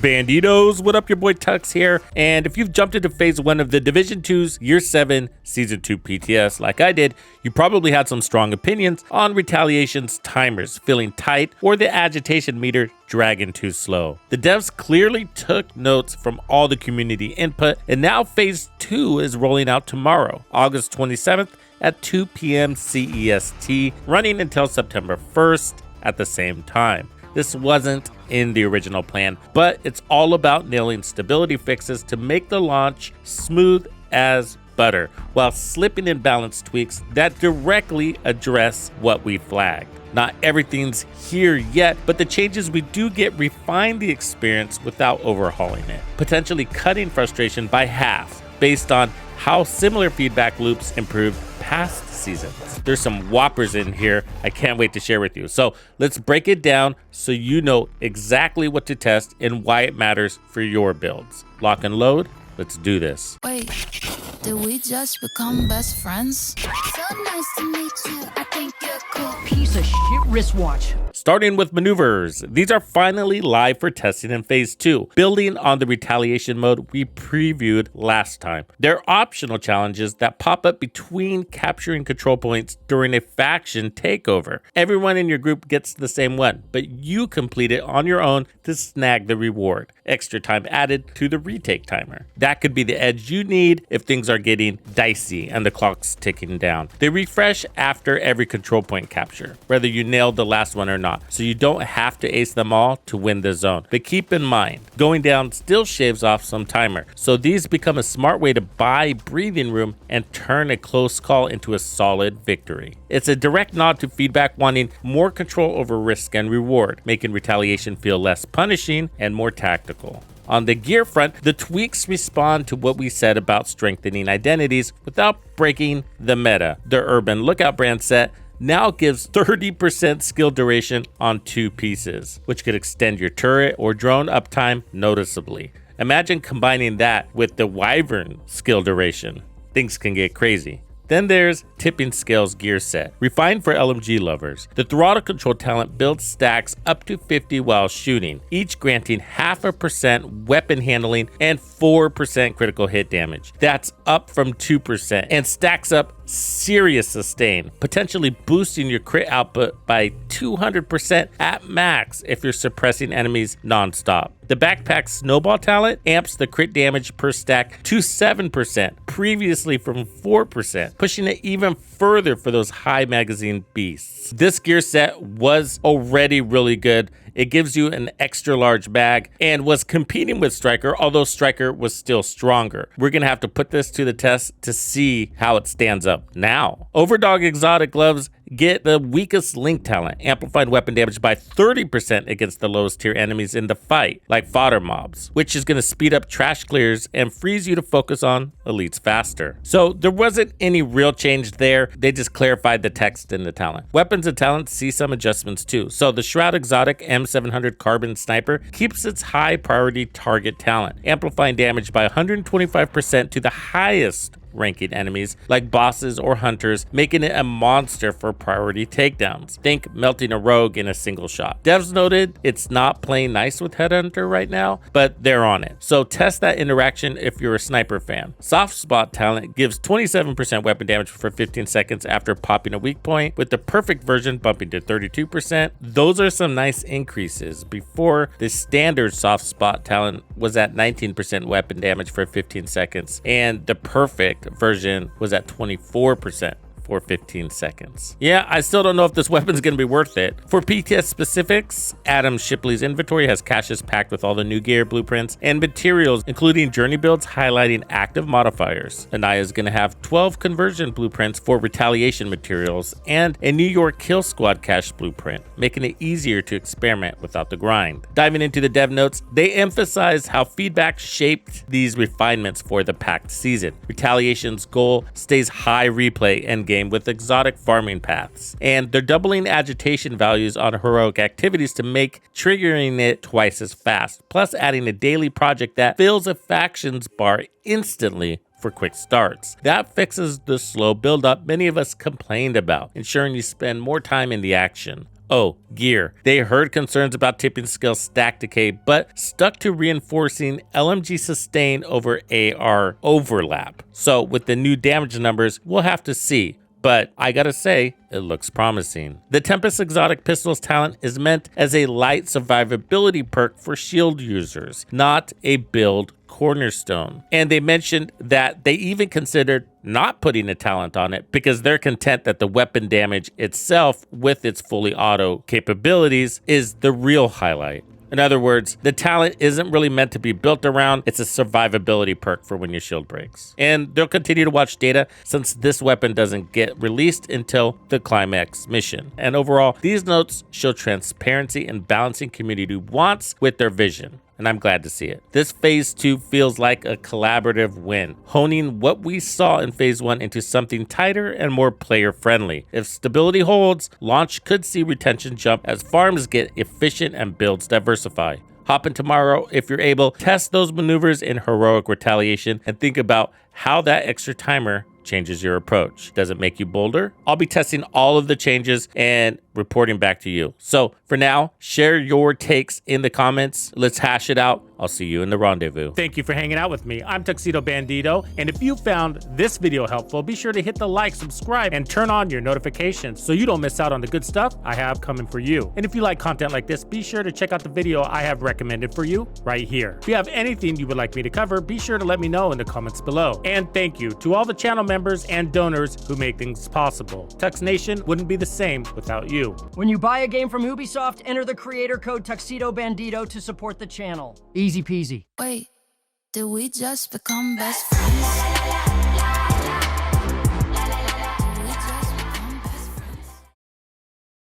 Bandidos, what up, your boy Tux here, and if you've jumped into Phase 1 of the Division 2's Year 7 Season 2 PTS like I did, you probably had some strong opinions on Retaliation's timers feeling tight or the agitation meter dragging too slow. The devs clearly took notes from all the community input, and now Phase 2 is rolling out tomorrow, August 27th at 2 p.m. CEST, running until September 1st at the same time. This wasn't in the original plan, but it's all about nailing stability fixes to make the launch smooth as butter, while slipping in balance tweaks that directly address what we flagged. Not everything's here yet, but the changes we do get refine the experience without overhauling it, potentially cutting frustration by half based on how similar feedback loops improved past seasons. There's some whoppers in here I can't wait to share with you. So let's break it down so you know exactly what to test and why it matters for your builds. Lock and load, let's do this. Wait, did we just become best friends? So nice to meet you, I think you're cool. Piece of shit wristwatch. Starting with maneuvers, these are finally live for testing in Phase 2, building on the Retaliation mode we previewed last time. They're optional challenges that pop up between capturing control points during a faction takeover. Everyone in your group gets the same one, but you complete it on your own to snag the reward. Extra time added to the retake timer. That could be the edge you need if things are getting dicey and the clock's ticking down. They refresh after every control point capture, whether you nailed the last one or not, so you don't have to ace them all to win the zone. But keep in mind, going down still shaves off some timer, so these become a smart way to buy breathing room and turn a close call into a solid victory. It's a direct nod to feedback wanting more control over risk and reward, making Retaliation feel less punishing and more tactical. On the gear front, the tweaks respond to what we said about strengthening identities without breaking the meta. The Urban Lookout brand set now gives 30% skill duration on 2 pieces, which could extend your turret or drone uptime noticeably. Imagine combining that with the Wyvern skill duration. Things can get crazy. Then there's Tipping Scales gear set, refined for LMG lovers. The throttle control talent builds stacks up to 50 while shooting, each granting 0.5% weapon handling and 4% critical hit damage. That's up from 2% and stacks up serious sustain, potentially boosting your crit output by 200% at max if you're suppressing enemies non-stop. The backpack snowball talent amps the crit damage per stack to 7%, previously from 4%, pushing it even further for those high magazine beasts. This gear set was already really good. It gives you an extra large bag and was competing with Striker, although Striker was still stronger. We're going to have to put this to the test to see how it stands up now. Overdog exotic gloves get the weakest link talent, amplified weapon damage by 30% against the lowest tier enemies in the fight, like fodder mobs, which is going to speed up trash clears and frees you to focus on elites faster. So there wasn't any real change there. They just clarified the text in the talent. Weapons and talents see some adjustments too. So the Shroud Exotic M700 Carbon Sniper keeps its high priority target talent, amplifying damage by 125% to the highest ranking enemies like bosses or hunters, making it a monster for priority takedowns. Think melting a rogue in a single shot. Devs noted it's not playing nice with Headhunter right now, but they're on it. So test that interaction if you're a sniper fan. Soft Spot talent gives 27% weapon damage for 15 seconds after popping a weak point, with the perfect version bumping to 32%. Those are some nice increases. Before, the standard Soft Spot talent was at 19% weapon damage for 15 seconds, and the perfect version was at 24% for 15 seconds. Yeah, I still don't know if this weapon's gonna be worth it. For PTS specifics, Adam Shipley's inventory has caches packed with all the new gear blueprints and materials, including journey builds highlighting active modifiers. Anaya's gonna have 12 conversion blueprints for retaliation materials and a New York Kill Squad cache blueprint, making it easier to experiment without the grind. Diving into the dev notes, they emphasize how feedback shaped these refinements for the packed season. Retaliation's goal stays high replay and game with exotic farming paths, and they're doubling agitation values on heroic activities to make triggering it twice as fast, plus adding a daily project that fills a factions bar instantly for quick starts. That fixes the slow build-up many of us complained about, ensuring you spend more time in the action. Oh, gear. They heard concerns about tipping skill stack decay, but stuck to reinforcing LMG sustain over AR overlap. So with the new damage numbers, we'll have to see. But I gotta say, it looks promising. The Tempest Exotic Pistols talent is meant as a light survivability perk for shield users, not a build cornerstone. And they mentioned that they even considered not putting a talent on it because they're content that the weapon damage itself with its fully auto capabilities is the real highlight. In other words, the talent isn't really meant to be built around, it's a survivability perk for when your shield breaks. And they'll continue to watch data since this weapon doesn't get released until the climax mission. And overall, these notes show transparency and balancing community wants with their vision. And I'm glad to see it. This Phase 2 feels like a collaborative win, honing what we saw in Phase 1 into something tighter and more player-friendly. If stability holds, launch could see retention jump as farms get efficient and builds diversify. Hop in tomorrow if you're able, test those maneuvers in Heroic Retaliation, and think about how that extra timer changes your approach. Does it make you bolder? I'll be testing all of the changes and reporting back to you. So for now, share your takes in the comments. Let's hash it out. I'll see you in the rendezvous. Thank you for hanging out with me. I'm Tuxedo Bandido, and if you found this video helpful, be sure to hit the like, subscribe, and turn on your notifications so you don't miss out on the good stuff I have coming for you. And if you like content like this, be sure to check out the video I have recommended for you right here. If you have anything you would like me to cover, be sure to let me know in the comments below. And thank you to all the channel members and donors who make things possible. Tux Nation wouldn't be the same without you. When you buy a game from Ubisoft, enter the creator code Tuxedo Bandido to support the channel. Easy peasy. Wait, did we just become best friends?